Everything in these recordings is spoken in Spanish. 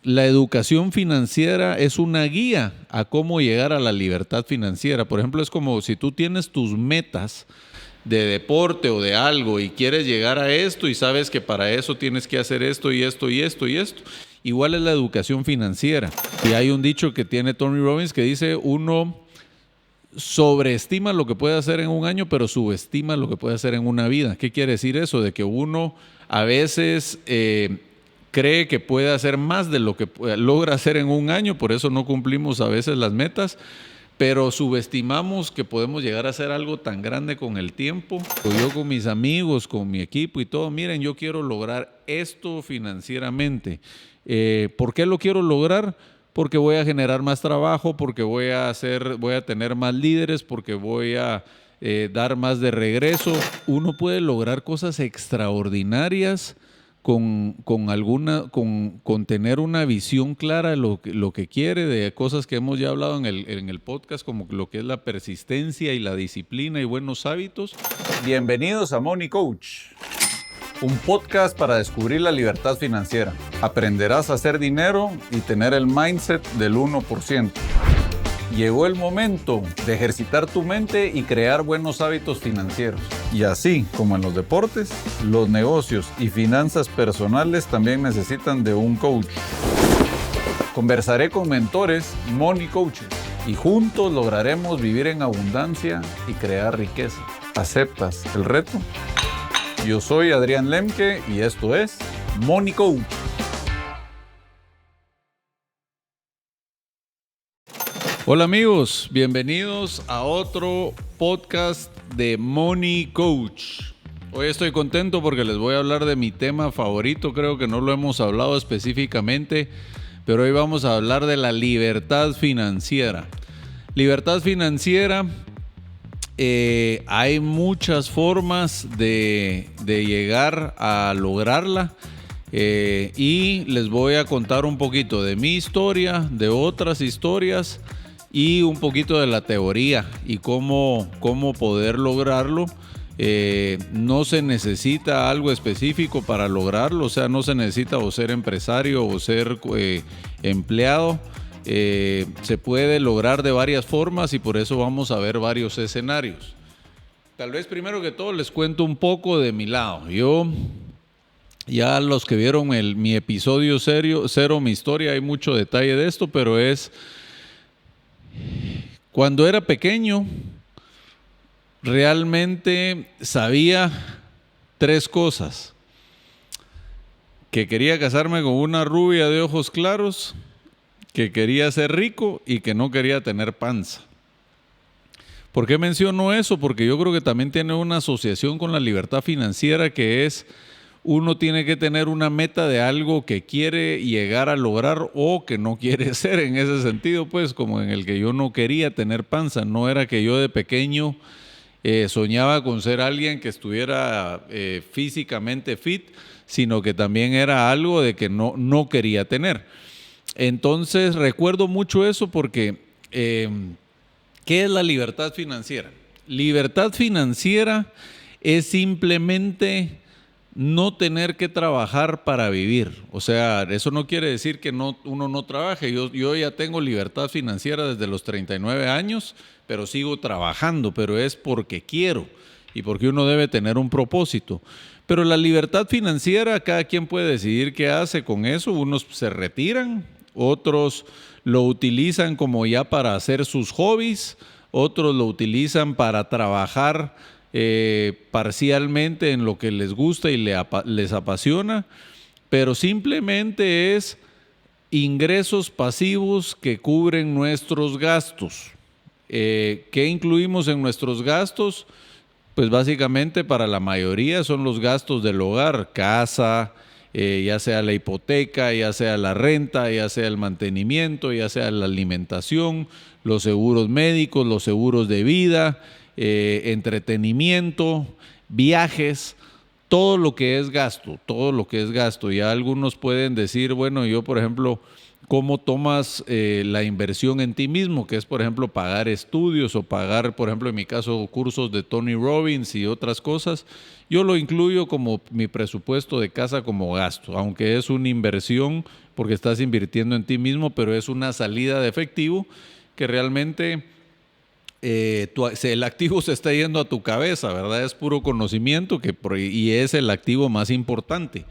La educación financiera es una guía a cómo llegar a la libertad financiera. Por ejemplo, es como si tú tienes tus metas de deporte o de algo y quieres llegar a esto y sabes que para eso tienes que hacer esto y esto y esto y esto. Igual es la educación financiera. Y hay un dicho que tiene Tony Robbins que dice: uno sobreestima lo que puede hacer en un año, pero subestima lo que puede hacer en una vida. ¿Qué quiere decir eso? De que uno a veces cree que puede hacer más de lo que logra hacer en un año, por eso no cumplimos a veces las metas, pero subestimamos que podemos llegar a hacer algo tan grande con el tiempo. Yo con mis amigos, con mi equipo y todo, miren, yo quiero lograr esto financieramente. ¿Por qué lo quiero lograr? Porque voy a generar más trabajo, porque voy a tener más líderes, porque voy a dar más de regreso. Uno puede lograr cosas extraordinarias con tener una visión clara de lo que quiere, de cosas que hemos ya hablado en el podcast, como lo que es la persistencia y la disciplina y buenos hábitos. Bienvenidos a Money Coach, un podcast para descubrir la libertad financiera. Aprenderás a hacer dinero y tener el mindset del 1%. Llegó el momento de ejercitar tu mente y crear buenos hábitos financieros. Y así como en los deportes, los negocios y finanzas personales también necesitan de un coach. Conversaré con mentores Money Coaches y juntos lograremos vivir en abundancia y crear riqueza. ¿Aceptas el reto? Yo soy Adrián Lemke y esto es Money Coach. Hola amigos, bienvenidos a otro podcast de Money Coach. Hoy estoy contento porque les voy a hablar de mi tema favorito. Creo que no lo hemos hablado específicamente, pero hoy vamos a hablar de la libertad financiera. Libertad financiera, hay muchas formas de llegar a lograrla. Y les voy a contar un poquito de mi historia, de otras historias y un poquito de la teoría y cómo poder lograrlo. No se necesita algo específico para lograrlo, o sea, no se necesita o ser empresario o ser empleado. Se puede lograr de varias formas y por eso vamos a ver varios escenarios. Tal vez primero que todo les cuento un poco de mi lado. Ya los que vieron mi episodio cero, mi historia, hay mucho detalle de esto, pero es cuando era pequeño, realmente sabía tres cosas: que quería casarme con una rubia de ojos claros, que quería ser rico y que no quería tener panza. ¿Por qué menciono eso? Porque yo creo que también tiene una asociación con la libertad financiera, que es: uno tiene que tener una meta de algo que quiere llegar a lograr o que no quiere ser. En ese sentido, pues, como en el que yo no quería tener panza. No era que yo de pequeño soñaba con ser alguien que estuviera físicamente fit, sino que también era algo de que no quería tener. Entonces, recuerdo mucho eso porque ¿qué es la libertad financiera? Libertad financiera es simplemente no tener que trabajar para vivir. O sea, eso no quiere decir que uno no trabaje. Yo ya tengo libertad financiera desde los 39 años, pero sigo trabajando, pero es porque quiero y porque uno debe tener un propósito. Pero la libertad financiera, cada quien puede decidir qué hace con eso. Unos se retiran, otros lo utilizan como ya para hacer sus hobbies, otros lo utilizan para trabajar parcialmente en lo que les gusta y les apasiona, pero simplemente es ingresos pasivos que cubren nuestros gastos. ¿Qué incluimos en nuestros gastos? Pues básicamente para la mayoría son los gastos del hogar: casa, ya sea la hipoteca, ya sea la renta, ya sea el mantenimiento, ya sea la alimentación, los seguros médicos, los seguros de vida, entretenimiento, viajes. todo lo que es gasto. Ya algunos pueden decir, bueno, yo por ejemplo, ¿cómo tomas la inversión en ti mismo? Que es, por ejemplo, pagar estudios o pagar, por ejemplo, en mi caso, cursos de Tony Robbins y otras cosas. Yo lo incluyo como mi presupuesto de casa como gasto, aunque es una inversión porque estás invirtiendo en ti mismo, pero es una salida de efectivo que realmente el activo se está yendo a tu cabeza, ¿verdad? Es puro conocimiento y es el activo más importante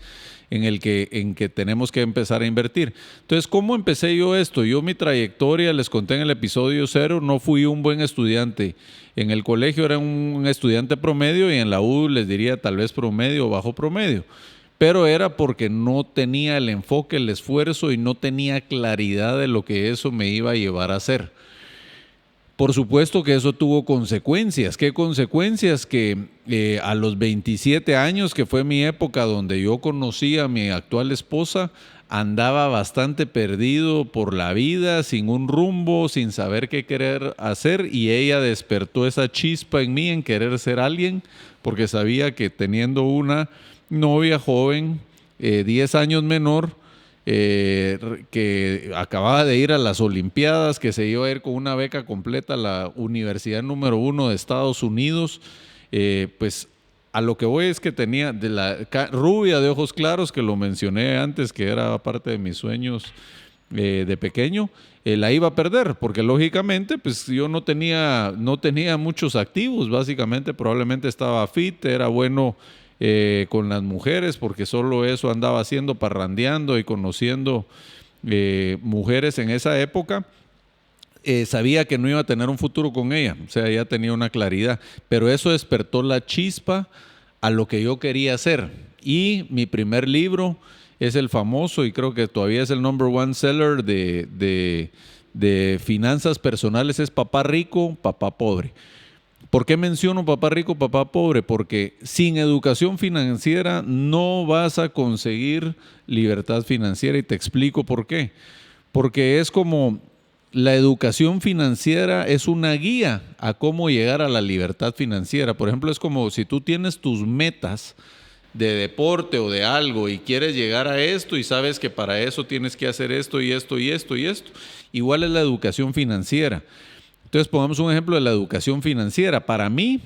en que tenemos que empezar a invertir. Entonces, ¿cómo empecé yo esto? Yo mi trayectoria, les conté en el episodio 0, no fui un buen estudiante. En el colegio era un estudiante promedio y en la U les diría tal vez promedio o bajo promedio. Pero era porque no tenía el enfoque, el esfuerzo y no tenía claridad de lo que eso me iba a llevar a hacer. Por supuesto que eso tuvo consecuencias. ¿Qué consecuencias? Que a los 27 años, que fue mi época donde yo conocí a mi actual esposa, andaba bastante perdido por la vida, sin un rumbo, sin saber qué querer hacer, y ella despertó esa chispa en mí en querer ser alguien, porque sabía que teniendo una novia joven, 10 años menor, que acababa de ir a las Olimpiadas, que se iba a ir con una beca completa a la universidad número 1 de Estados Unidos, pues a lo que voy es que tenía de la rubia de ojos claros, que lo mencioné antes, que era parte de mis sueños de pequeño, la iba a perder, porque lógicamente pues yo no tenía muchos activos, básicamente probablemente estaba fit, era bueno con las mujeres, porque solo eso andaba haciendo, parrandeando y conociendo mujeres en esa época. Sabía que no iba a tener un futuro con ella, o sea, ya tenía una claridad, pero eso despertó la chispa a lo que yo quería hacer. Y mi primer libro es el famoso, y creo que todavía es el #1 seller de finanzas personales, es Papá Rico, Papá Pobre. ¿Por qué menciono papá rico, papá pobre? Porque sin educación financiera no vas a conseguir libertad financiera, y te explico por qué. Porque es como la educación financiera es una guía a cómo llegar a la libertad financiera. Por ejemplo, es como si tú tienes tus metas de deporte o de algo y quieres llegar a esto y sabes que para eso tienes que hacer esto y esto y esto y esto. Igual es la educación financiera. Entonces, pongamos un ejemplo de la educación financiera. Para mí,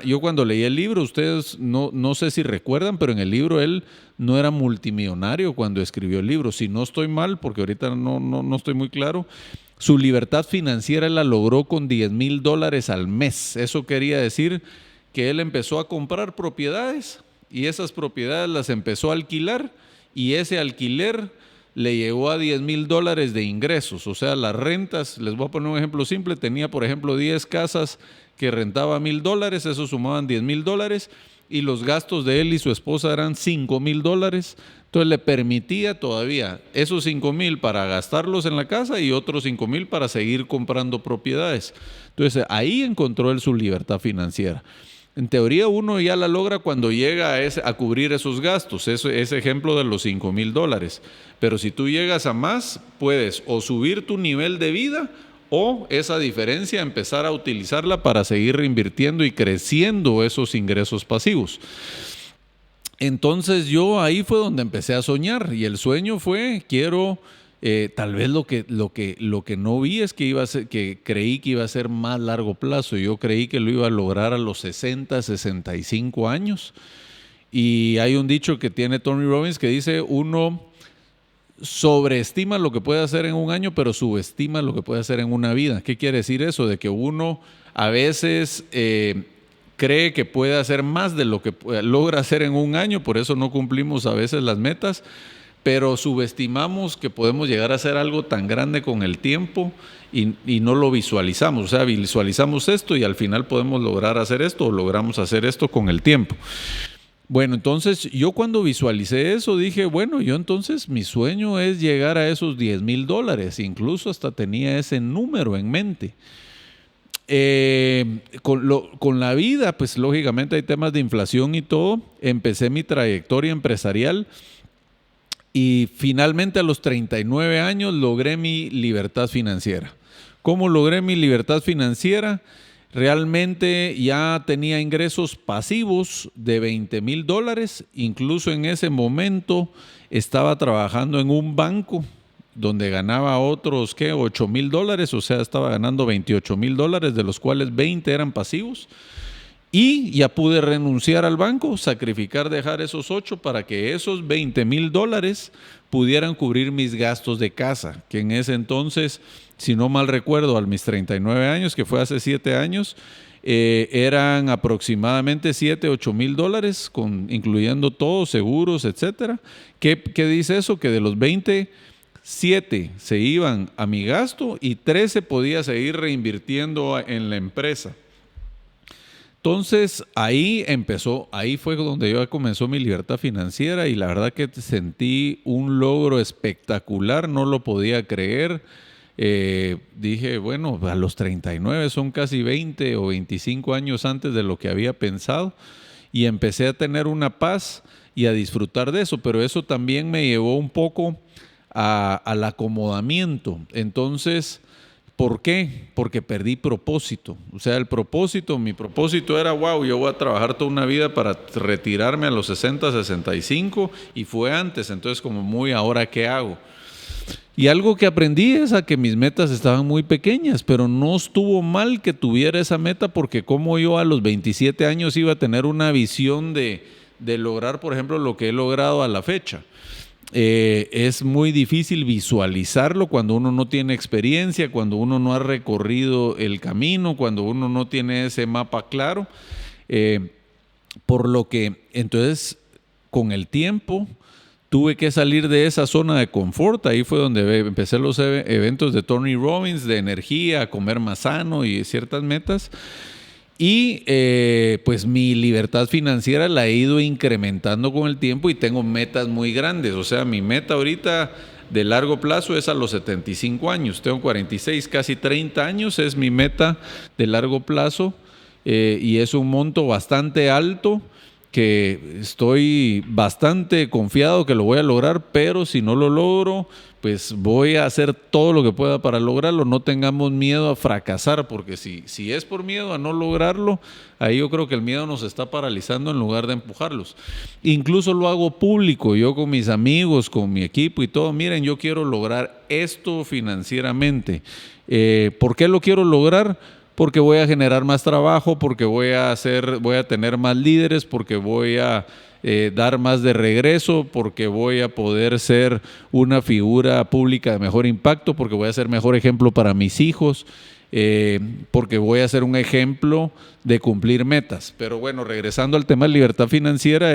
yo cuando leí el libro, ustedes no sé si recuerdan, pero en el libro él no era multimillonario cuando escribió el libro. Si no estoy mal, porque ahorita no estoy muy claro, su libertad financiera él la logró con $10,000 al mes. Eso quería decir que él empezó a comprar propiedades y esas propiedades las empezó a alquilar, y ese alquiler le llegó a $10,000 de ingresos. O sea, las rentas, les voy a poner un ejemplo simple, tenía por ejemplo 10 casas que rentaba $1,000, eso sumaban $10,000, y los gastos de él y su esposa eran $5,000. Entonces le permitía todavía esos $5,000 para gastarlos en la casa y otros $5,000 para seguir comprando propiedades. Entonces ahí encontró él su libertad financiera. En teoría uno ya la logra cuando llega a cubrir esos gastos, ese ejemplo de los $5,000. Pero si tú llegas a más, puedes o subir tu nivel de vida o esa diferencia empezar a utilizarla para seguir reinvirtiendo y creciendo esos ingresos pasivos. Entonces yo ahí fue donde empecé a soñar, y el sueño fue, tal vez lo que no vi es que creí que iba a ser más largo plazo. Yo creí que lo iba a lograr a los 60, 65 años. Y hay un dicho que tiene Tony Robbins que dice, uno sobreestima lo que puede hacer en un año, pero subestima lo que puede hacer en una vida. ¿Qué quiere decir eso? De que uno a veces cree que puede hacer más de lo que logra hacer en un año, por eso no cumplimos a veces las metas, pero subestimamos que podemos llegar a hacer algo tan grande con el tiempo y no lo visualizamos. O sea, visualizamos esto y al final podemos lograr hacer esto o logramos hacer esto con el tiempo. Bueno, entonces yo cuando visualicé eso dije, bueno, yo entonces mi sueño es llegar a esos $10,000, incluso hasta tenía ese número en mente. Con la vida, pues lógicamente hay temas de inflación y todo, empecé mi trayectoria empresarial. Y finalmente a los 39 años logré mi libertad financiera. ¿Cómo logré mi libertad financiera? realmente ya tenía ingresos pasivos de $20,000. Incluso en ese momento estaba trabajando en un banco donde ganaba otros, $8,000, o sea, estaba ganando $28,000, de los cuales 20 eran pasivos. Y ya pude renunciar al banco, sacrificar, dejar esos 8 para que esos $20,000 pudieran cubrir mis gastos de casa, que en ese entonces, si no mal recuerdo, a mis 39 años, que fue hace 7 años, eran aproximadamente $7,000-8,000, incluyendo todo, seguros, etcétera. ¿Qué dice eso? Que de los 20, 7 se iban a mi gasto y 13 podía seguir reinvirtiendo en la empresa. Entonces ahí fue donde yo comenzó mi libertad financiera y la verdad que sentí un logro espectacular, no lo podía creer. Dije, bueno, a los 39 son casi 20 o 25 años antes de lo que había pensado y empecé a tener una paz y a disfrutar de eso, pero eso también me llevó un poco al acomodamiento. Entonces, ¿por qué? Porque perdí propósito. O sea, mi propósito era, wow, yo voy a trabajar toda una vida para retirarme a los 60, 65 y fue antes, entonces como muy, ¿ahora qué hago? Y algo que aprendí es a que mis metas estaban muy pequeñas, pero no estuvo mal que tuviera esa meta porque como yo a los 27 años iba a tener una visión de lograr, por ejemplo, lo que he logrado a la fecha. Es muy difícil visualizarlo cuando uno no tiene experiencia, cuando uno no ha recorrido el camino, cuando uno no tiene ese mapa claro. Por lo que entonces con el tiempo tuve que salir de esa zona de confort. Ahí fue donde empecé los eventos de Tony Robbins, de energía, comer más sano y ciertas metas. Y pues mi libertad financiera la he ido incrementando con el tiempo y tengo metas muy grandes. O sea, mi meta ahorita de largo plazo es a los 75 años. Tengo 46, casi 30 años es mi meta de largo plazo y es un monto bastante alto que estoy bastante confiado que lo voy a lograr, pero si no lo logro, pues voy a hacer todo lo que pueda para lograrlo. No tengamos miedo a fracasar, porque si es por miedo a no lograrlo, ahí yo creo que el miedo nos está paralizando en lugar de empujarlos. Incluso lo hago público, yo con mis amigos, con mi equipo y todo. Miren, yo quiero lograr esto financieramente. ¿Por qué lo quiero lograr? Porque voy a generar más trabajo, porque voy a tener más líderes, porque voy a dar más de regreso, porque voy a poder ser una figura pública de mejor impacto, porque voy a ser mejor ejemplo para mis hijos, porque voy a ser un ejemplo de cumplir metas. Pero bueno, regresando al tema de libertad financiera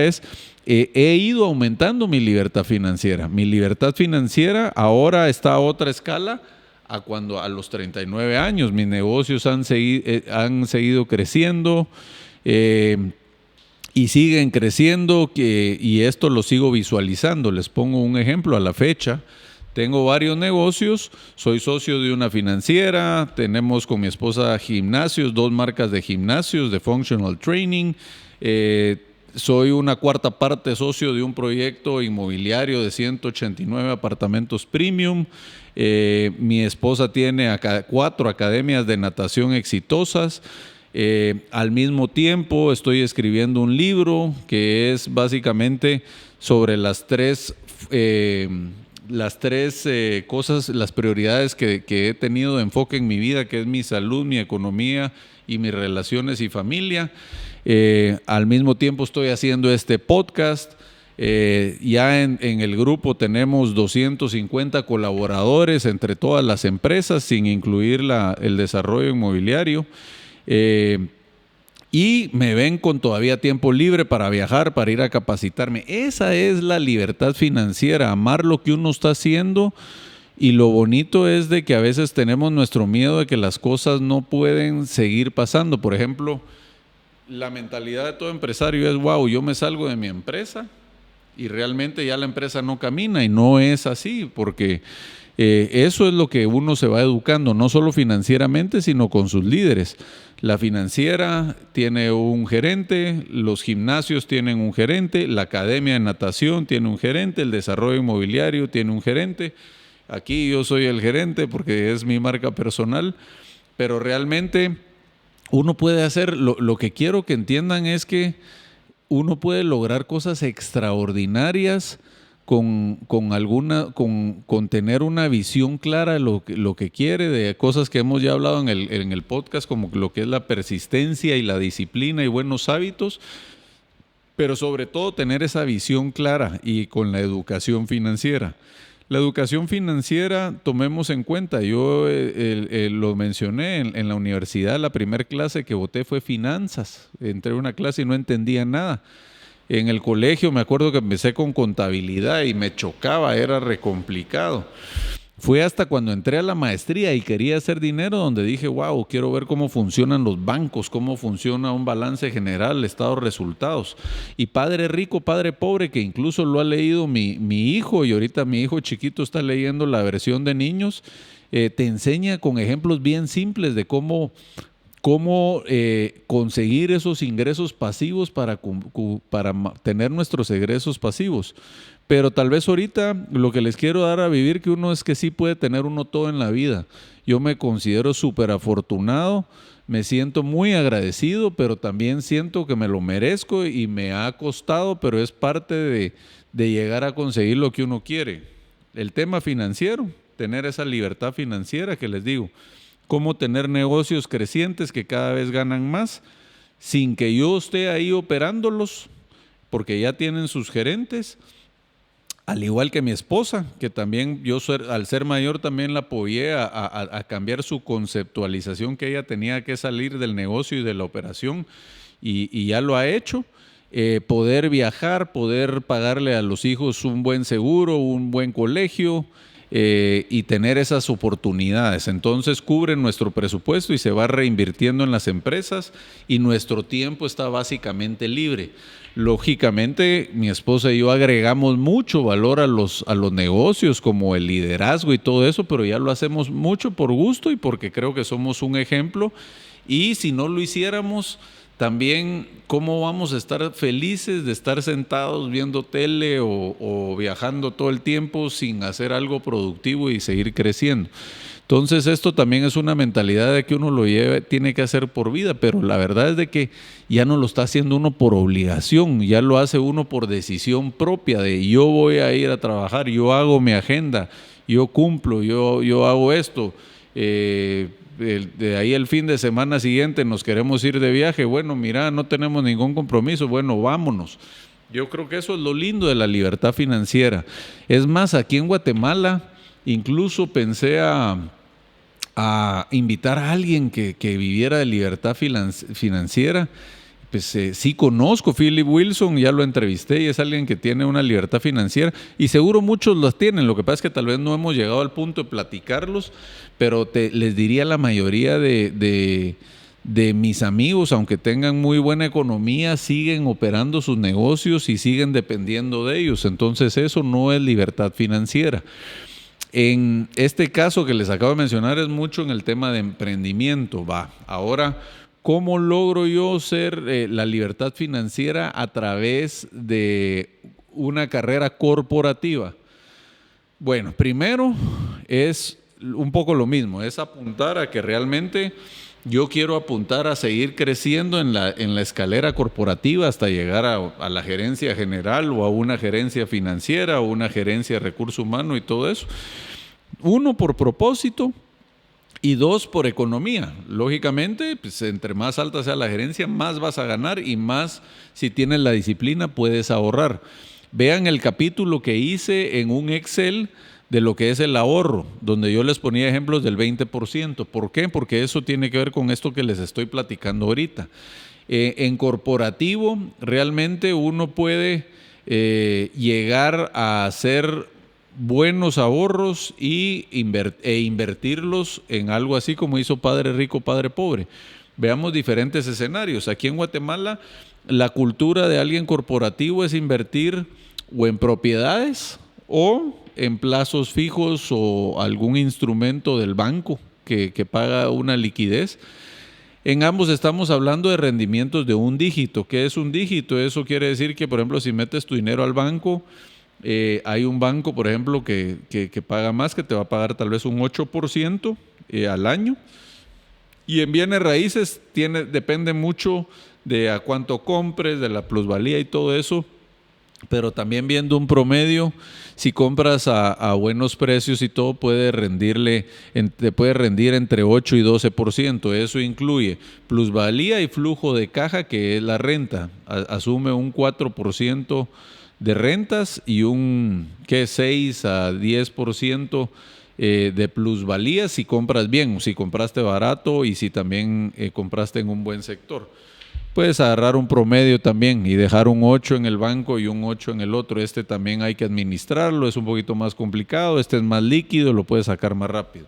he ido aumentando mi libertad financiera. Mi libertad financiera ahora está a otra escala a los 39 años. Mis negocios han seguido creciendo y siguen creciendo y esto lo sigo visualizando. Les pongo un ejemplo a la fecha. Tengo varios negocios, soy socio de una financiera, tenemos con mi esposa gimnasios, 2 marcas de gimnasios de functional training, soy una cuarta parte socio de un proyecto inmobiliario de 189 apartamentos premium. Mi esposa tiene 4 academias de natación exitosas. Al mismo tiempo estoy escribiendo un libro que es básicamente sobre las tres cosas, las prioridades que he tenido de enfoque en mi vida, que es mi salud, mi economía y mis relaciones y familia. Al mismo tiempo estoy haciendo este podcast. Ya en el grupo tenemos 250 colaboradores entre todas las empresas, sin incluir el desarrollo inmobiliario. Y me ven con todavía tiempo libre para viajar, para ir a capacitarme. Esa es la libertad financiera, amar lo que uno está haciendo. Y lo bonito es de que a veces tenemos nuestro miedo de que las cosas no pueden seguir pasando. Por ejemplo, la mentalidad de todo empresario es, wow, yo me salgo de mi empresa y realmente ya la empresa no camina, y no es así, porque eso es lo que uno se va educando, no solo financieramente, sino con sus líderes. La financiera tiene un gerente, los gimnasios tienen un gerente, la academia de natación tiene un gerente, el desarrollo inmobiliario tiene un gerente. Aquí yo soy el gerente porque es mi marca personal, pero realmente uno puede hacer, lo que quiero que entiendan es que uno puede lograr cosas extraordinarias con tener una visión clara de lo que quiere, de cosas que hemos ya hablado en el podcast, como lo que es la persistencia y la disciplina y buenos hábitos, pero sobre todo tener esa visión clara y con la educación financiera. La educación financiera, tomemos en cuenta, yo lo mencioné en la universidad, la primera clase que boté fue finanzas. Entré a una clase y no entendía nada. En el colegio me acuerdo que empecé con contabilidad y me chocaba, era re complicado. Fue hasta cuando entré a la maestría y quería hacer dinero donde dije, wow, quiero ver cómo funcionan los bancos, cómo funciona un balance general, estado de resultados. Y Padre Rico, Padre Pobre, que incluso lo ha leído mi hijo, y ahorita mi hijo chiquito está leyendo la versión de niños, te enseña con ejemplos bien simples de cómo conseguir esos ingresos pasivos para tener nuestros egresos pasivos. Pero tal vez ahorita lo que les quiero dar a vivir que uno es que sí puede tener uno todo en la vida. Yo me considero súper afortunado, me siento muy agradecido, pero también siento que me lo merezco y me ha costado, pero es parte de llegar a conseguir lo que uno quiere. El tema financiero, tener esa libertad financiera que les digo. Cómo tener negocios crecientes que cada vez ganan más sin que yo esté ahí operándolos, porque ya tienen sus gerentes. Al igual que mi esposa, que también yo al ser mayor también la apoyé a cambiar su conceptualización, que ella tenía que salir del negocio y de la operación, y ya lo ha hecho. Poder viajar, poder pagarle a los hijos un buen seguro, un buen colegio, y tener esas oportunidades. Entonces cubren nuestro presupuesto y se va reinvirtiendo en las empresas y nuestro tiempo está básicamente libre. Lógicamente, mi esposa y yo agregamos mucho valor a los negocios, como el liderazgo y todo eso, pero ya lo hacemos mucho por gusto y porque creo que somos un ejemplo. Y si no lo hiciéramos, también cómo vamos a estar felices de estar sentados viendo tele o viajando todo el tiempo sin hacer algo productivo y seguir creciendo. Entonces esto también es una mentalidad de que uno tiene que hacer por vida, pero la verdad es de que ya no lo está haciendo uno por obligación, ya lo hace uno por decisión propia de yo voy a ir a trabajar, yo hago mi agenda, yo cumplo, yo hago esto. De ahí el fin de semana siguiente nos queremos ir de viaje, bueno, mira, no tenemos ningún compromiso, bueno, vámonos. Yo creo que eso es lo lindo de la libertad financiera. Es más, aquí en Guatemala incluso pensé a invitar a alguien que viviera de libertad financiera. Pues sí conozco, Philip Wilson, ya lo entrevisté y es alguien que tiene una libertad financiera y seguro muchos las tienen, lo que pasa es que tal vez no hemos llegado al punto de platicarlos, pero les diría la mayoría de mis amigos, aunque tengan muy buena economía, siguen operando sus negocios y siguen dependiendo de ellos, entonces eso no es libertad financiera. En este caso que les acabo de mencionar es mucho en el tema de emprendimiento. Ahora, ¿cómo logro yo ser la libertad financiera a través de una carrera corporativa? Bueno, primero es un poco lo mismo, es apuntar a que realmente yo quiero apuntar a seguir creciendo en la escalera corporativa hasta llegar a la gerencia general o a una gerencia financiera o una gerencia de recursos humanos y todo eso. Uno, por propósito, y dos, por economía. Lógicamente, pues, entre más alta sea la gerencia, más vas a ganar y más, si tienes la disciplina, puedes ahorrar. Vean el capítulo que hice en un Excel de lo que es el ahorro, donde yo les ponía ejemplos del 20%. ¿Por qué? Porque eso tiene que ver con esto que les estoy platicando ahorita. En corporativo, realmente uno puede llegar a hacer buenos ahorros e invertirlos en algo así como hizo Padre Rico, Padre Pobre. Veamos diferentes escenarios. Aquí en Guatemala, la cultura de alguien corporativo es invertir o en propiedades o en plazos fijos o algún instrumento del banco que paga una liquidez. En ambos estamos hablando de rendimientos de un dígito. ¿Qué es un dígito? Eso quiere decir que, por ejemplo, si metes tu dinero al banco, hay un banco, por ejemplo, que paga más, que te va a pagar tal vez un 8% al año. Y en bienes raíces depende mucho de a cuánto compres, de la plusvalía y todo eso, pero también viendo un promedio, si compras a buenos precios y todo, te puede rendir entre 8 y 12%. Eso incluye plusvalía y flujo de caja, que es la renta. Asume un 4% de rentas y un 6 a 10% de plusvalía si compras bien, o si compraste barato y si también compraste en un buen sector. Puedes agarrar un promedio también y dejar un 8 en el banco y un 8 en el otro. Este también hay que administrarlo, es un poquito más complicado. Este es más líquido, lo puedes sacar más rápido.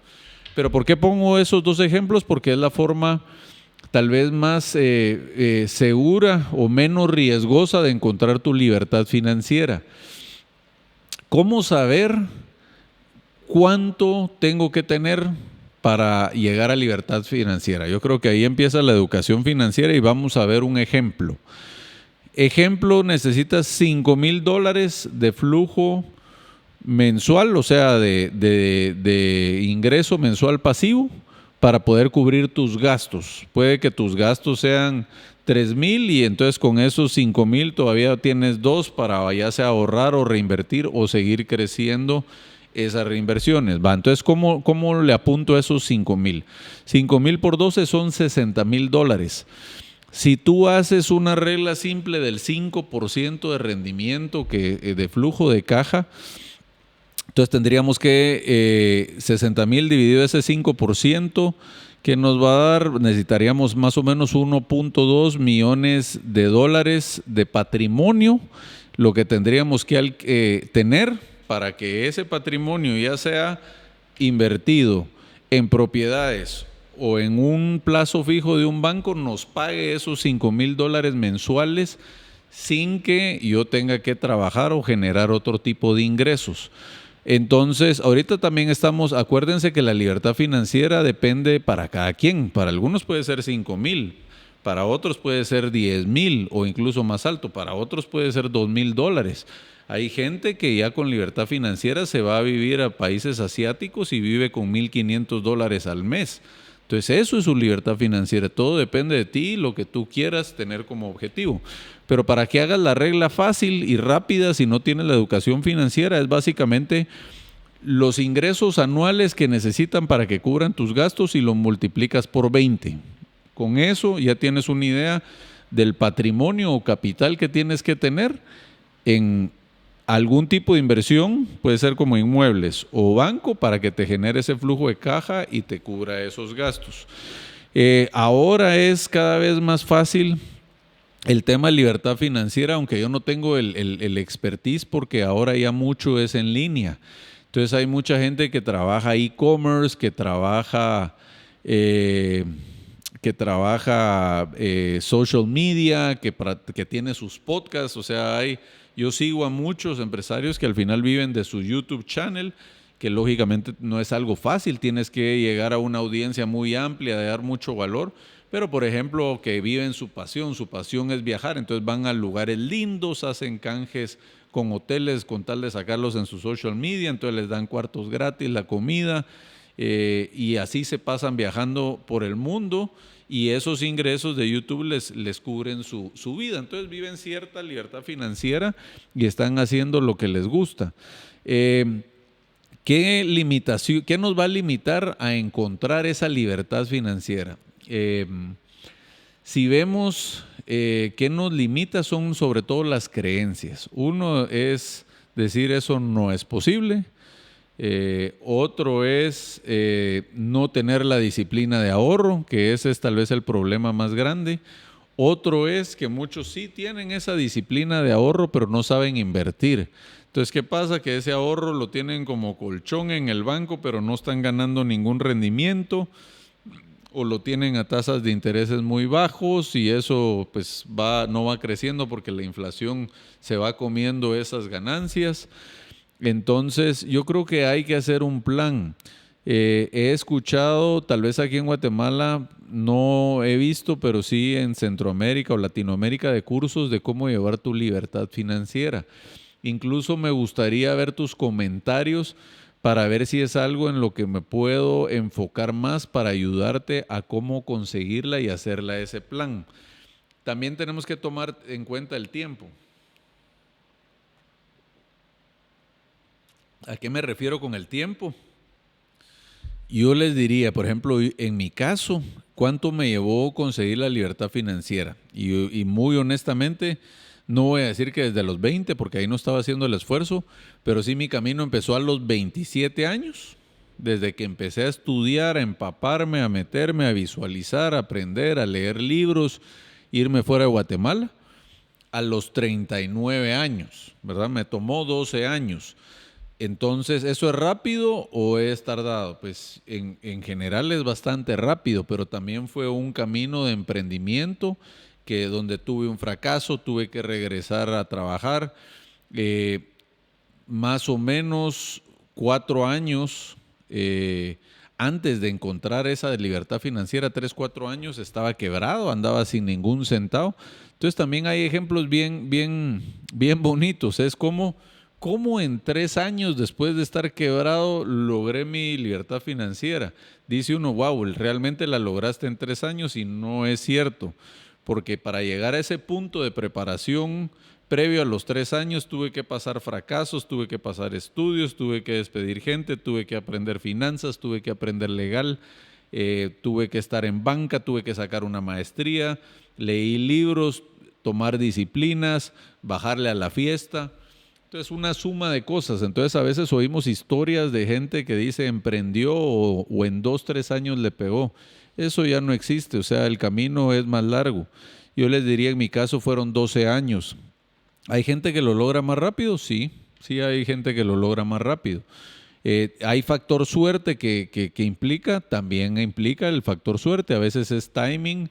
Pero ¿por qué pongo esos dos ejemplos? Porque es la forma tal vez más segura o menos riesgosa de encontrar tu libertad financiera. ¿Cómo saber cuánto tengo que tener para llegar a libertad financiera? Yo creo que ahí empieza la educación financiera y vamos a ver un ejemplo. Ejemplo, necesitas $5,000 de flujo mensual, o sea, de ingreso mensual pasivo para poder cubrir tus gastos. Puede que tus gastos sean 3,000 y entonces con esos 5,000 todavía tienes 2 para ya sea ahorrar o reinvertir o seguir creciendo esas reinversiones. Entonces, ¿cómo le apunto a esos 5,000? 5,000 por 12 son $60,000. Si tú haces una regla simple del 5% de rendimiento de flujo de caja, entonces tendríamos que 60,000 dividido ese 5%, que nos va a dar, necesitaríamos más o menos 1.2 millones de dólares de patrimonio, lo que tendríamos que tener para que ese patrimonio ya sea invertido en propiedades o en un plazo fijo de un banco, nos pague esos $5,000 mensuales sin que yo tenga que trabajar o generar otro tipo de ingresos. Entonces, ahorita también acuérdense que la libertad financiera depende para cada quien. Para algunos puede ser 5,000, para otros puede ser 10,000 o incluso más alto, para otros puede ser $2,000. Hay gente que ya con libertad financiera se va a vivir a países asiáticos y vive con $1,500 al mes. Entonces eso es su libertad financiera. Todo depende de ti, lo que tú quieras tener como objetivo. Pero para que hagas la regla fácil y rápida, si no tienes la educación financiera, es básicamente los ingresos anuales que necesitan para que cubran tus gastos y los multiplicas por 20. Con eso ya tienes una idea del patrimonio o capital que tienes que tener en algún tipo de inversión, puede ser como inmuebles o banco, para que te genere ese flujo de caja y te cubra esos gastos. Ahora es cada vez más fácil el tema de libertad financiera, aunque yo no tengo el expertise, porque ahora ya mucho es en línea. Entonces hay mucha gente que trabaja e-commerce, que trabaja social media, que tiene sus podcasts. O sea, yo sigo a muchos empresarios que al final viven de su YouTube channel, que lógicamente no es algo fácil, tienes que llegar a una audiencia muy amplia, de dar mucho valor, pero por ejemplo que viven su pasión es viajar, entonces van a lugares lindos, hacen canjes con hoteles con tal de sacarlos en su social media, entonces les dan cuartos gratis, la comida, y así se pasan viajando por el mundo. Y esos ingresos de YouTube les cubren su vida. Entonces viven cierta libertad financiera y están haciendo lo que les gusta. ¿Qué nos va a limitar a encontrar esa libertad financiera? Si vemos qué nos limita, son sobre todo las creencias. Uno es decir eso no es posible. Otro es no tener la disciplina de ahorro, que ese es tal vez el problema más grande. Otro es que muchos sí tienen esa disciplina de ahorro, pero no saben invertir. Entonces, ¿qué pasa? Que ese ahorro lo tienen como colchón en el banco, pero no están ganando ningún rendimiento, o lo tienen a tasas de intereses muy bajos, y eso pues no va creciendo porque la inflación se va comiendo esas ganancias. Entonces, yo creo que hay que hacer un plan. He escuchado, tal vez aquí en Guatemala, no he visto, pero sí en Centroamérica o Latinoamérica, de cursos de cómo llevar tu libertad financiera. Incluso me gustaría ver tus comentarios, para ver si es algo en lo que me puedo enfocar más para ayudarte a cómo conseguirla y hacerla ese plan. También tenemos que tomar en cuenta el tiempo. ¿A qué me refiero con el tiempo? Yo les diría, por ejemplo, en mi caso, ¿cuánto me llevó conseguir la libertad financiera? Y muy honestamente, no voy a decir que desde los 20, porque ahí no estaba haciendo el esfuerzo, pero sí mi camino empezó a los 27 años, desde que empecé a estudiar, a empaparme, a meterme, a visualizar, a aprender, a leer libros, irme fuera de Guatemala, a los 39 años, ¿verdad? Me tomó 12 años. Entonces, ¿eso es rápido o es tardado? Pues en general es bastante rápido, pero también fue un camino de emprendimiento que donde tuve un fracaso, tuve que regresar a trabajar. Más o menos 4 años antes de encontrar esa libertad financiera, 3, 4 años, estaba quebrado, andaba sin ningún centavo. Entonces también hay ejemplos bien bonitos. Es como en 3 años después de estar quebrado logré mi libertad financiera. Dice uno, wow, realmente la lograste en 3 años, y no es cierto, porque para llegar a ese punto de preparación previo a los 3 años tuve que pasar fracasos, tuve que pasar estudios, tuve que despedir gente, tuve que aprender finanzas, tuve que aprender legal, tuve que estar en banca, tuve que sacar una maestría, leí libros, tomar disciplinas, bajarle a la fiesta. Entonces, una suma de cosas. Entonces, a veces oímos historias de gente que dice emprendió o en 2, 3 años le pegó. Eso ya no existe, o sea, el camino es más largo. Yo les diría, en mi caso fueron 12 años. ¿Hay gente que lo logra más rápido? Sí, sí hay gente que lo logra más rápido. ¿Hay factor suerte que implica? También implica el factor suerte. A veces es timing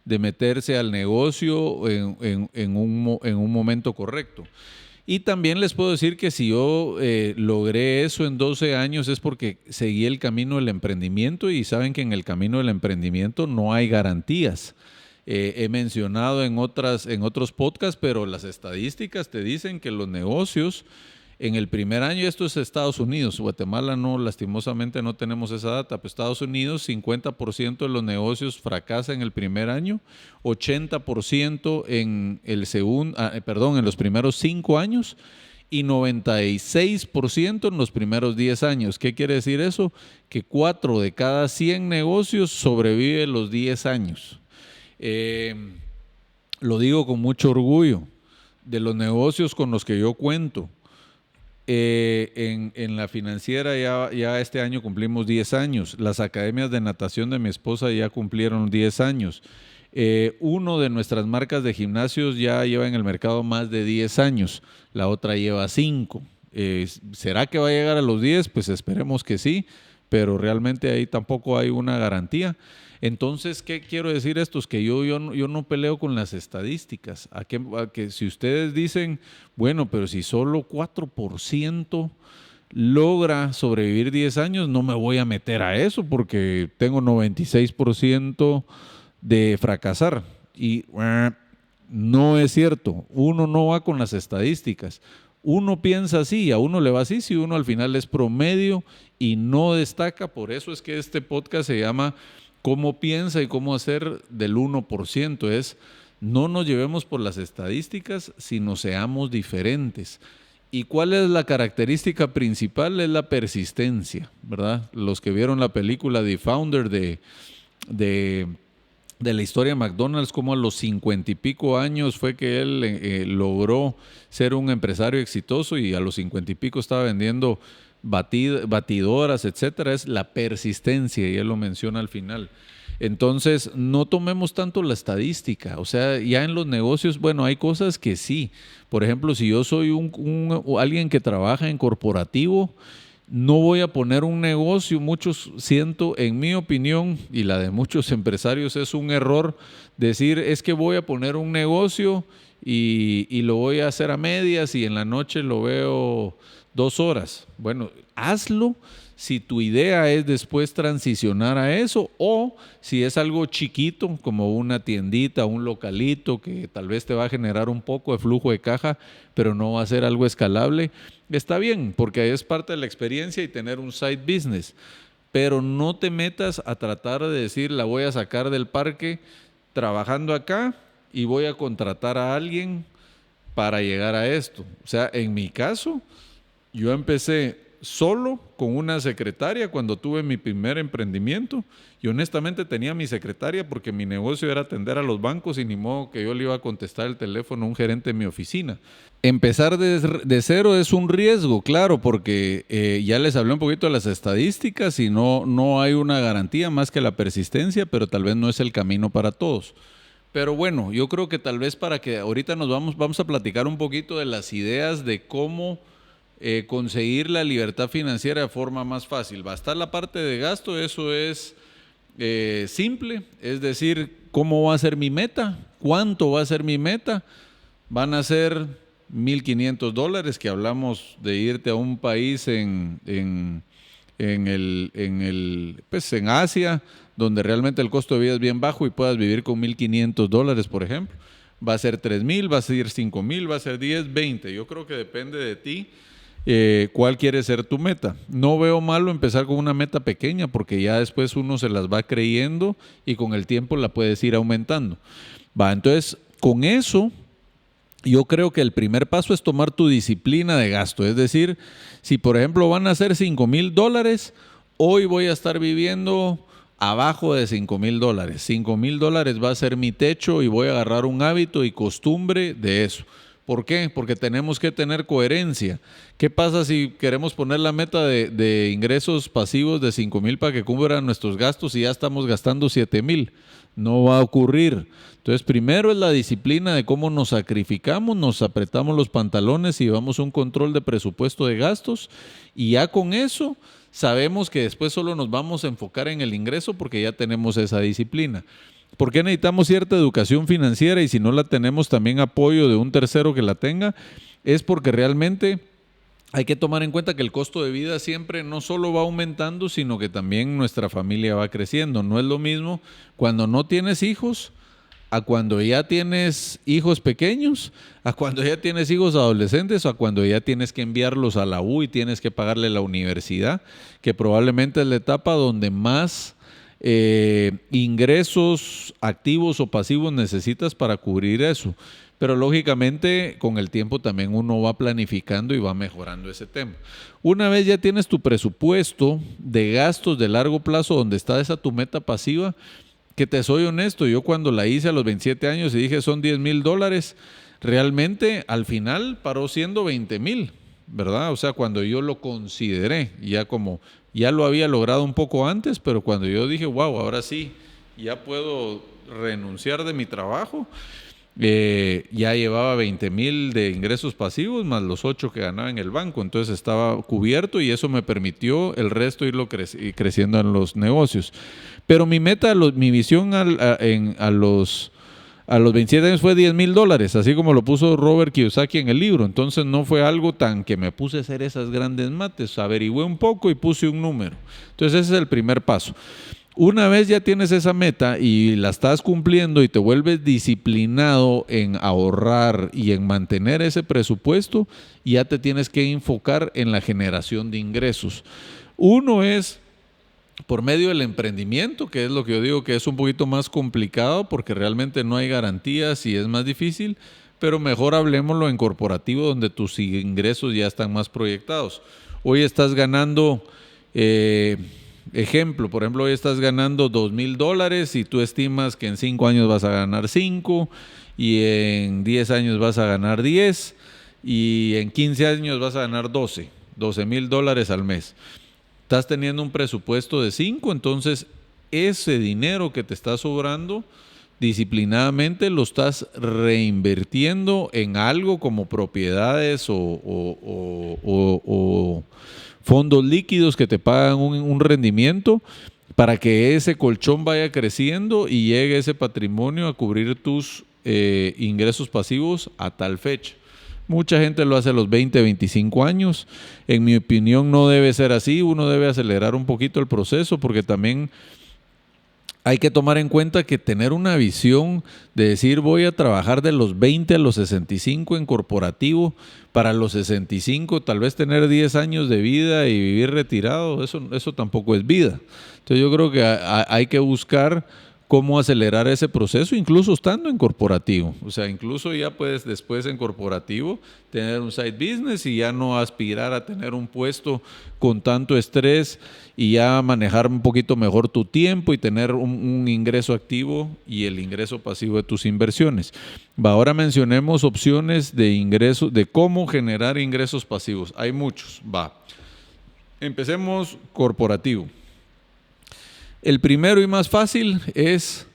de meterse al negocio en un momento correcto. Y también les puedo decir que si yo logré eso en 12 años es porque seguí el camino del emprendimiento, y saben que en el camino del emprendimiento no hay garantías. He mencionado en otros podcasts, pero las estadísticas te dicen que los negocios en el primer año, esto es Estados Unidos, Guatemala no, lastimosamente no tenemos esa data, pero Estados Unidos 50% de los negocios fracasan en el primer año, 80% en los primeros 5 años y 96% en los primeros 10 años. ¿Qué quiere decir eso? Que 4 de cada 100 negocios sobreviven los 10 años. Lo digo con mucho orgullo. De los negocios con los que yo cuento, en la financiera ya este año cumplimos 10 años. Las academias de natación de mi esposa ya cumplieron 10 años. Uno de nuestras marcas de gimnasios ya lleva en el mercado más de 10 años. La otra lleva 5. ¿Será que va a llegar a los 10? Pues esperemos que sí, pero realmente ahí tampoco hay una garantía. Entonces, ¿qué quiero decir esto? Es que yo no peleo con las estadísticas. A que si ustedes dicen, bueno, pero si solo 4% logra sobrevivir 10 años, no me voy a meter a eso porque tengo 96% de fracasar. Y no es cierto. Uno no va con las estadísticas. Uno piensa así y a uno le va así si uno al final es promedio y no destaca. Por eso es que este podcast se llama ¿Cómo piensa y cómo hacer del 1%? Es, no nos llevemos por las estadísticas, sino seamos diferentes. ¿Y cuál es la característica principal? Es la persistencia, ¿verdad? Los que vieron la película The Founder de la historia de McDonald's, como a los 50 y pico años fue que él logró ser un empresario exitoso, y a los 50 y pico estaba vendiendo batidoras, etcétera. Es la persistencia, y él lo menciona al final. Entonces, no tomemos tanto la estadística. O sea, ya en los negocios, bueno, hay cosas que sí. Por ejemplo, si yo soy alguien que trabaja en corporativo, no voy a poner un negocio. Muchos, siento, en mi opinión y la de muchos empresarios, es un error decir, es que voy a poner un negocio y lo voy a hacer a medias y en la noche lo veo 2 horas. Bueno, hazlo si tu idea es después transicionar a eso o si es algo chiquito como una tiendita, un localito que tal vez te va a generar un poco de flujo de caja, pero no va a ser algo escalable. Está bien, porque es parte de la experiencia y tener un side business, pero no te metas a tratar de decir la voy a sacar del parque trabajando acá y voy a contratar a alguien para llegar a esto. O sea, en mi caso, yo empecé solo con una secretaria cuando tuve mi primer emprendimiento y honestamente tenía mi secretaria porque mi negocio era atender a los bancos y ni modo que yo le iba a contestar el teléfono a un gerente de mi oficina. Empezar de cero es un riesgo, claro, porque ya les hablé un poquito de las estadísticas y no hay una garantía más que la persistencia, pero tal vez no es el camino para todos. Pero bueno, yo creo que tal vez para que ahorita vamos a platicar un poquito de las ideas de cómo conseguir la libertad financiera de forma más fácil. Va a estar la parte de gasto, eso es simple, es decir, ¿cómo va a ser mi meta? ¿Cuánto va a ser mi meta? Van a ser $1,500, que hablamos de irte a un país en Asia, donde realmente el costo de vida es bien bajo y puedas vivir con $1,500, por ejemplo. Va a ser 3,000, va a ser 5,000, va a ser 10, 20. Yo creo que depende de ti cuál quiere ser tu meta. No veo malo empezar con una meta pequeña porque ya después uno se las va creyendo y con el tiempo la puedes ir aumentando. Entonces, con eso, yo creo que el primer paso es tomar tu disciplina de gasto. Es decir, si por ejemplo van a ser $5,000, hoy voy a estar viviendo abajo de $5,000. $5,000 va a ser mi techo y voy a agarrar un hábito y costumbre de eso. ¿Por qué? Porque tenemos que tener coherencia. ¿Qué pasa si queremos poner la meta de ingresos pasivos de 5,000 para que cubran nuestros gastos y ya estamos gastando 7,000? No va a ocurrir. Entonces, primero es la disciplina de cómo nos sacrificamos, nos apretamos los pantalones y llevamos un control de presupuesto de gastos y ya con eso sabemos que después solo nos vamos a enfocar en el ingreso porque ya tenemos esa disciplina. ¿Por qué necesitamos cierta educación financiera y si no la tenemos también apoyo de un tercero que la tenga? Es porque realmente hay que tomar en cuenta que el costo de vida siempre no solo va aumentando, sino que también nuestra familia va creciendo. No es lo mismo cuando no tienes hijos a cuando ya tienes hijos pequeños, a cuando ya tienes hijos adolescentes o a cuando ya tienes que enviarlos a la U y tienes que pagarle la universidad, que probablemente es la etapa donde más ingresos activos o pasivos necesitas para cubrir eso. Pero lógicamente con el tiempo también uno va planificando y va mejorando ese tema. Una vez ya tienes tu presupuesto de gastos de largo plazo donde está esa tu meta pasiva, que te soy honesto, yo cuando la hice a los 27 años y dije son $10,000, realmente al final paró siendo 20,000, ¿verdad? O sea, cuando yo lo consideré, ya lo había logrado un poco antes, pero cuando yo dije, wow, ahora sí, ya puedo renunciar de mi trabajo, ya llevaba 20,000 de ingresos pasivos más los 8 que ganaba en el banco, entonces estaba cubierto y eso me permitió el resto irlo creciendo en los negocios. Pero mi meta, mi visión a los 27 años fue $10,000, así como lo puso Robert Kiyosaki en el libro. Entonces no fue algo tan que me puse a hacer esas grandes mates, averigüé un poco y puse un número. Entonces ese es el primer paso. Una vez ya tienes esa meta y la estás cumpliendo y te vuelves disciplinado en ahorrar y en mantener ese presupuesto, ya te tienes que enfocar en la generación de ingresos. Uno es por medio del emprendimiento, que es lo que yo digo que es un poquito más complicado porque realmente no hay garantías y es más difícil, pero mejor hablemoslo en corporativo donde tus ingresos ya están más proyectados. Hoy estás ganando, por ejemplo, hoy estás ganando $2,000 y tú estimas que en 5 años vas a ganar 5 y en 10 años vas a ganar 10 y en 15 años vas a ganar $12,000 al mes. Estás teniendo un presupuesto de 5, entonces ese dinero que te está sobrando, disciplinadamente lo estás reinvirtiendo en algo como propiedades o fondos líquidos que te pagan un rendimiento para que ese colchón vaya creciendo y llegue ese patrimonio a cubrir tus ingresos pasivos a tal fecha. Mucha gente lo hace a los 20, 25 años. En mi opinión no debe ser así. Uno debe acelerar un poquito el proceso porque también hay que tomar en cuenta que tener una visión de decir voy a trabajar de los 20 a los 65 en corporativo, para los 65 tal vez tener 10 años de vida y vivir retirado, eso tampoco es vida. Entonces yo creo que hay que buscar cómo acelerar ese proceso, incluso estando en corporativo. O sea, incluso ya puedes después en corporativo tener un side business y ya no aspirar a tener un puesto con tanto estrés y ya manejar un poquito mejor tu tiempo y tener un ingreso activo y el ingreso pasivo de tus inversiones. Ahora mencionemos opciones de ingresos, de cómo generar ingresos pasivos. Hay muchos. Empecemos corporativo. El primero y más fácil es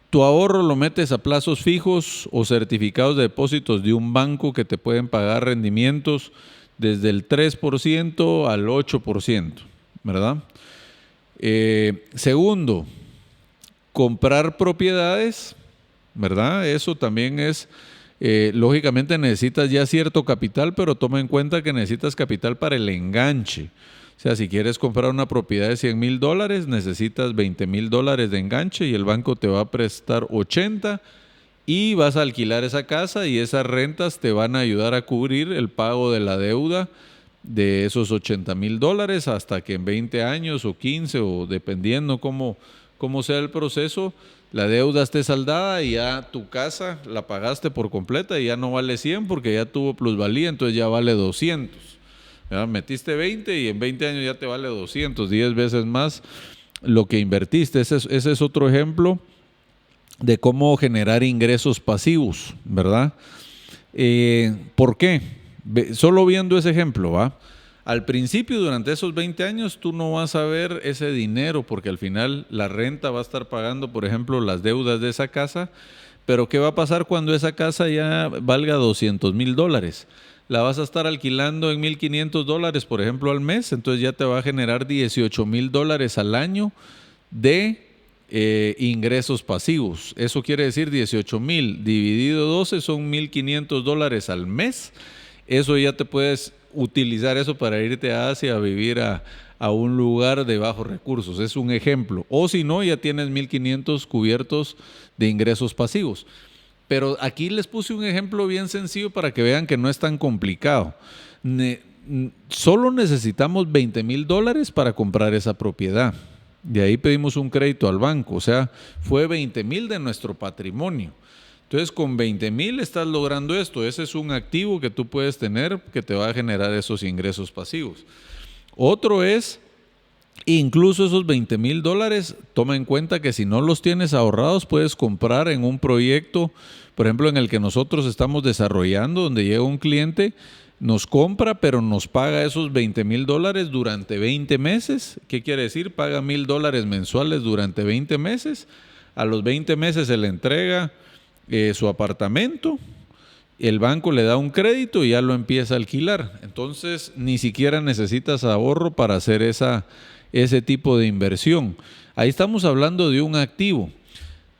tu ahorro lo metes a plazos fijos o certificados de depósitos de un banco que te pueden pagar rendimientos desde el 3% al 8%, ¿verdad? Segundo, comprar propiedades, ¿verdad? Eso también es, lógicamente necesitas ya cierto capital, pero toma en cuenta que necesitas capital para el enganche. O sea, si quieres comprar una propiedad de $100,000, necesitas $20,000 de enganche y el banco te va a prestar 80 y vas a alquilar esa casa y esas rentas te van a ayudar a cubrir el pago de la deuda de esos $80,000 hasta que en 20 años o 15 o dependiendo cómo sea el proceso, la deuda esté saldada y ya tu casa la pagaste por completa y ya no vale 100 porque ya tuvo plusvalía, entonces ya vale 200. ¿Ya? Metiste 20 y en 20 años ya te vale 200, 10 veces más lo que invertiste. Ese es otro ejemplo de cómo generar ingresos pasivos, ¿verdad? ¿Por qué? Solo viendo ese ejemplo, ¿va? Al principio, durante esos 20 años, tú no vas a ver ese dinero porque al final la renta va a estar pagando, por ejemplo, las deudas de esa casa. Pero ¿qué va a pasar cuando esa casa ya valga $200,000? La vas a estar alquilando en $1,500, por ejemplo, al mes, entonces ya te va a generar $18,000 al año de ingresos pasivos. Eso quiere decir 18,000 dividido 12 son $1,500 al mes. Eso ya te puedes utilizar eso para irte a Asia a vivir a un lugar de bajos recursos. Es un ejemplo. O si no, ya tienes 1,500 cubiertos de ingresos pasivos. Pero aquí les puse un ejemplo bien sencillo para que vean que no es tan complicado. Solo necesitamos $20,000 para comprar esa propiedad. De ahí pedimos un crédito al banco. O sea, fue 20,000 de nuestro patrimonio. Entonces, con 20,000 estás logrando esto. Ese es un activo que tú puedes tener que te va a generar esos ingresos pasivos. Otro es, incluso esos $20,000, toma en cuenta que si no los tienes ahorrados, puedes comprar en un proyecto, por ejemplo, en el que nosotros estamos desarrollando, donde llega un cliente, nos compra, pero nos paga esos $20,000 durante 20 meses. ¿Qué quiere decir? Paga $1,000 mensuales durante 20 meses. A los 20 meses se le entrega su apartamento, el banco le da un crédito y ya lo empieza a alquilar. Entonces, ni siquiera necesitas ahorro para hacer ese tipo de inversión. Ahí estamos hablando de un activo.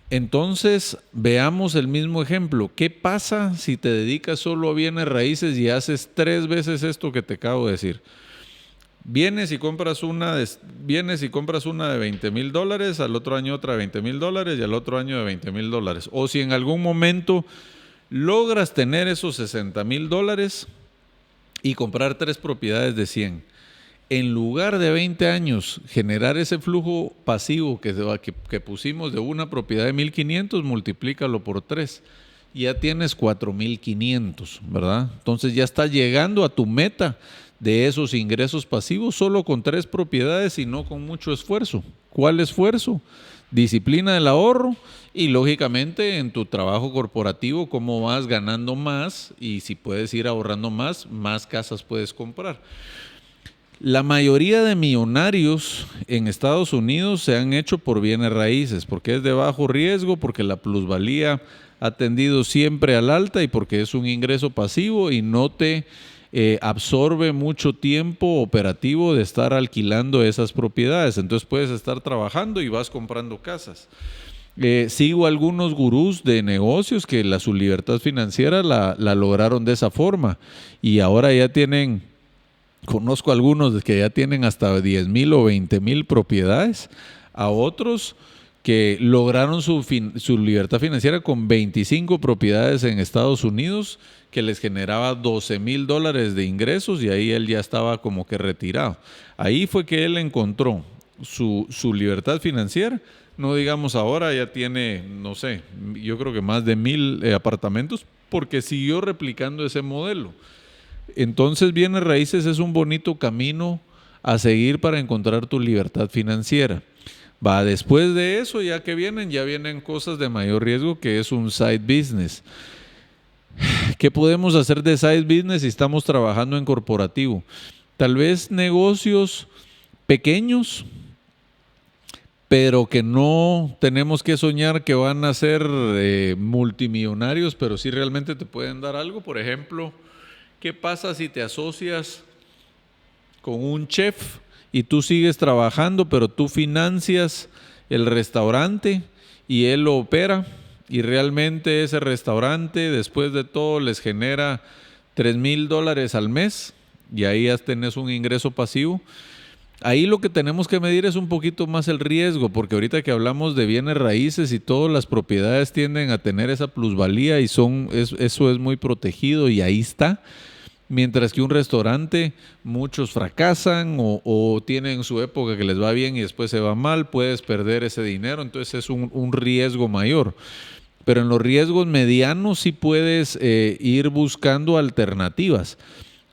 Entonces, veamos el mismo ejemplo. ¿Qué pasa si te dedicas solo a bienes raíces y haces 3 veces esto que te acabo de decir? Vienes y compras una de $20,000, al otro año otra de $20,000 y al otro año de $20,000. O si en algún momento logras tener esos $60,000 y comprar 3 propiedades de 100. En lugar de 20 años generar ese flujo pasivo que pusimos de una propiedad de 1,500, multiplícalo por 3. Ya tienes 4,500, ¿verdad? Entonces ya estás llegando a tu meta de esos ingresos pasivos solo con 3 propiedades y no con mucho esfuerzo. ¿Cuál esfuerzo? Disciplina del ahorro y lógicamente en tu trabajo corporativo cómo vas ganando más y si puedes ir ahorrando más casas puedes comprar. La mayoría de millonarios en Estados Unidos se han hecho por bienes raíces porque es de bajo riesgo, porque la plusvalía ha tendido siempre al alta y porque es un ingreso pasivo y no te absorbe mucho tiempo operativo de estar alquilando esas propiedades. Entonces puedes estar trabajando y vas comprando casas. Sigo algunos gurús de negocios que su libertad financiera la lograron de esa forma y ahora ya conozco algunos que ya tienen hasta 10,000 o 20,000 propiedades, a otros que lograron su libertad financiera con 25 propiedades en Estados Unidos, que les generaba $12,000 de ingresos y ahí él ya estaba como que retirado. Ahí fue que él encontró su libertad financiera. No digamos ahora ya tiene, no sé, yo creo que más de 1,000 apartamentos porque siguió replicando ese modelo. Entonces, bienes raíces es un bonito camino a seguir para encontrar tu libertad financiera. Después de eso, ya vienen cosas de mayor riesgo, que es un side business. ¿Qué podemos hacer de side business si estamos trabajando en corporativo? Tal vez negocios pequeños, pero que no tenemos que soñar que van a ser multimillonarios, pero sí realmente te pueden dar algo. Por ejemplo, ¿qué pasa si te asocias con un chef y tú sigues trabajando, pero tú financias el restaurante y él lo opera? Y realmente ese restaurante, después de todo, les genera $3,000 al mes y ahí ya tenés un ingreso pasivo. Ahí lo que tenemos que medir es un poquito más el riesgo, porque ahorita que hablamos de bienes raíces y todas las propiedades tienden a tener esa plusvalía y eso es muy protegido y ahí está. Mientras que un restaurante, muchos fracasan o tienen su época que les va bien y después se va mal, puedes perder ese dinero, entonces es un riesgo mayor. Pero en los riesgos medianos sí puedes ir buscando alternativas.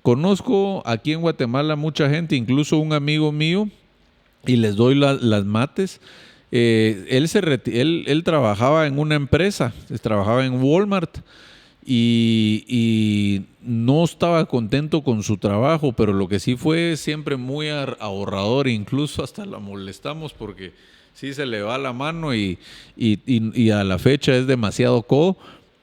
Conozco aquí en Guatemala mucha gente, incluso un amigo mío, y les doy las mates. Él trabajaba en una empresa, trabajaba en Walmart y no estaba contento con su trabajo, pero lo que sí fue siempre muy ahorrador, incluso hasta la molestamos porque sí se le va la mano y a la fecha es demasiado codo.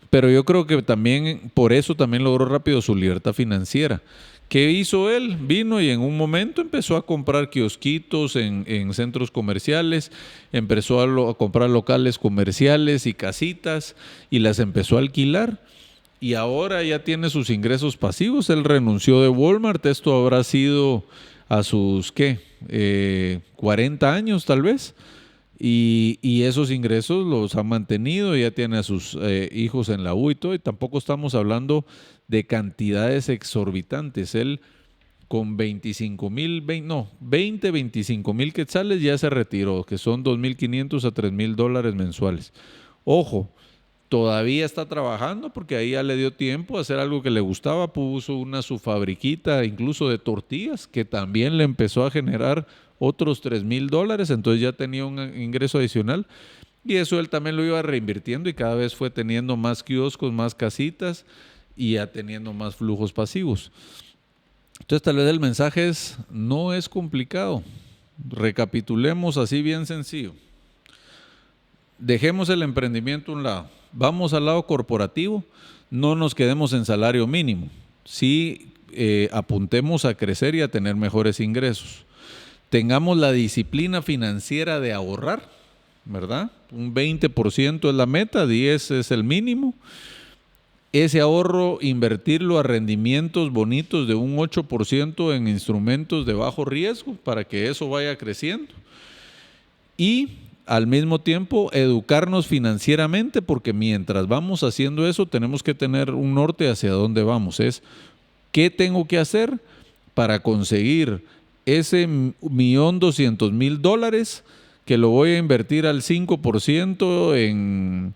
Pero yo creo que también por eso también logró rápido su libertad financiera. ¿Qué hizo él? Vino y en un momento empezó a comprar kiosquitos en centros comerciales, empezó a comprar locales comerciales y casitas y las empezó a alquilar. Y ahora ya tiene sus ingresos pasivos. Él renunció de Walmart. Esto habrá sido a sus, 40 años tal vez. Y esos ingresos los ha mantenido, ya tiene a sus hijos en la U y todo, y tampoco estamos hablando de cantidades exorbitantes. Él con 25,000 quetzales ya se retiró, que son $2,500 a $3,000 mensuales. Ojo, todavía está trabajando porque ahí ya le dio tiempo a hacer algo que le gustaba, puso su fabriquita incluso de tortillas, que también le empezó a generar otros $3,000, entonces ya tenía un ingreso adicional y eso él también lo iba reinvirtiendo y cada vez fue teniendo más kioscos, más casitas y ya teniendo más flujos pasivos. Entonces tal vez el mensaje no es complicado. Recapitulemos así bien sencillo. Dejemos el emprendimiento a un lado, vamos al lado corporativo, no nos quedemos en salario mínimo, sí apuntemos a crecer y a tener mejores ingresos. Tengamos la disciplina financiera de ahorrar, ¿verdad? Un 20% es la meta, 10% es el mínimo. Ese ahorro, invertirlo a rendimientos bonitos de un 8% en instrumentos de bajo riesgo para que eso vaya creciendo. Y al mismo tiempo, educarnos financieramente, porque mientras vamos haciendo eso, tenemos que tener un norte hacia dónde vamos. ¿Qué tengo que hacer para conseguir ese $1,200,000 que lo voy a invertir al 5% en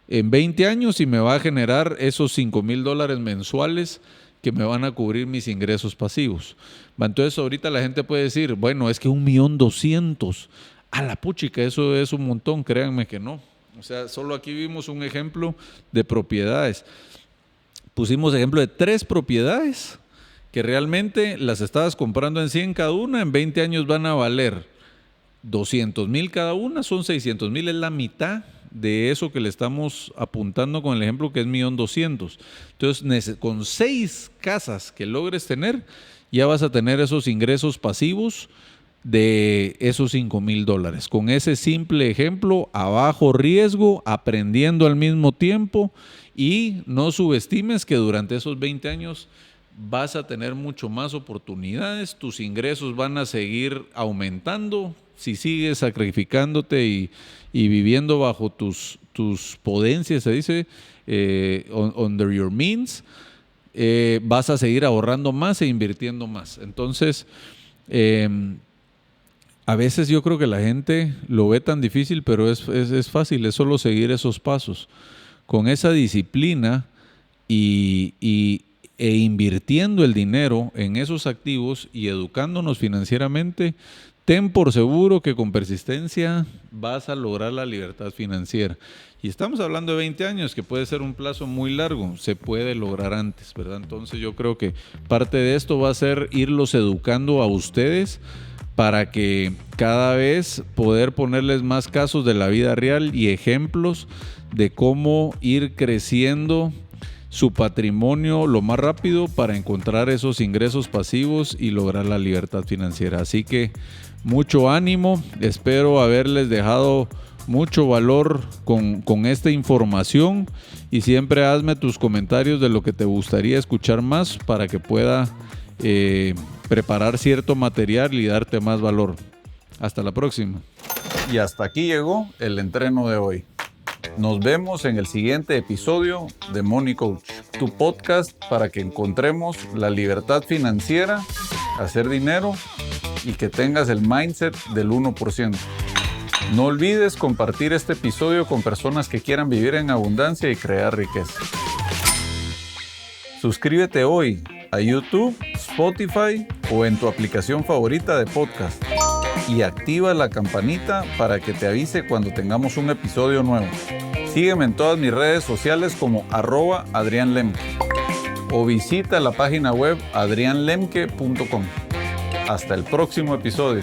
20 años y me va a generar esos $5,000 mensuales que me van a cubrir mis ingresos pasivos? Entonces ahorita la gente puede decir, bueno, es que $1,200,000, a la puchica, eso es un montón, créanme que no. O sea, solo aquí vimos un ejemplo de propiedades. Pusimos ejemplo de 3 propiedades que realmente las estabas comprando en 100 cada una, en 20 años van a valer 200,000 cada una, son 600,000, es la mitad de eso que le estamos apuntando con el ejemplo que es 1,200,000. Entonces, con 6 casas que logres tener, ya vas a tener esos ingresos pasivos de esos $5,000. Con ese simple ejemplo, a bajo riesgo, aprendiendo al mismo tiempo, y no subestimes que durante esos 20 años vas a tener mucho más oportunidades, tus ingresos van a seguir aumentando si sigues sacrificándote y viviendo bajo tus podencias, se dice, under your means. Vas a seguir ahorrando más e invirtiendo más. Entonces, a veces yo creo que la gente lo ve tan difícil, pero es fácil, es solo seguir esos pasos. Con esa disciplina e invirtiendo el dinero en esos activos y educándonos financieramente, ten por seguro que con persistencia vas a lograr la libertad financiera. Y estamos hablando de 20 años, que puede ser un plazo muy largo, se puede lograr antes, ¿verdad? Entonces yo creo que parte de esto va a ser irlos educando a ustedes para que cada vez poder ponerles más casos de la vida real y ejemplos de cómo ir creciendo su patrimonio lo más rápido para encontrar esos ingresos pasivos y lograr la libertad financiera. Así que mucho ánimo, espero haberles dejado mucho valor con esta información, y siempre hazme tus comentarios de lo que te gustaría escuchar más para que pueda preparar cierto material y darte más valor. Hasta la próxima. Y hasta aquí llegó el entreno de hoy. Nos vemos en el siguiente episodio de Money Coach, tu podcast para que encontremos la libertad financiera, hacer dinero y que tengas el mindset del 1%. No olvides compartir este episodio con personas que quieran vivir en abundancia y crear riqueza. Suscríbete hoy a YouTube, Spotify o en tu aplicación favorita de podcast y activa la campanita para que te avise cuando tengamos un episodio nuevo. Sígueme en todas mis redes sociales como @AdrianLemke o visita la página web adrianlemke.com. Hasta el próximo episodio.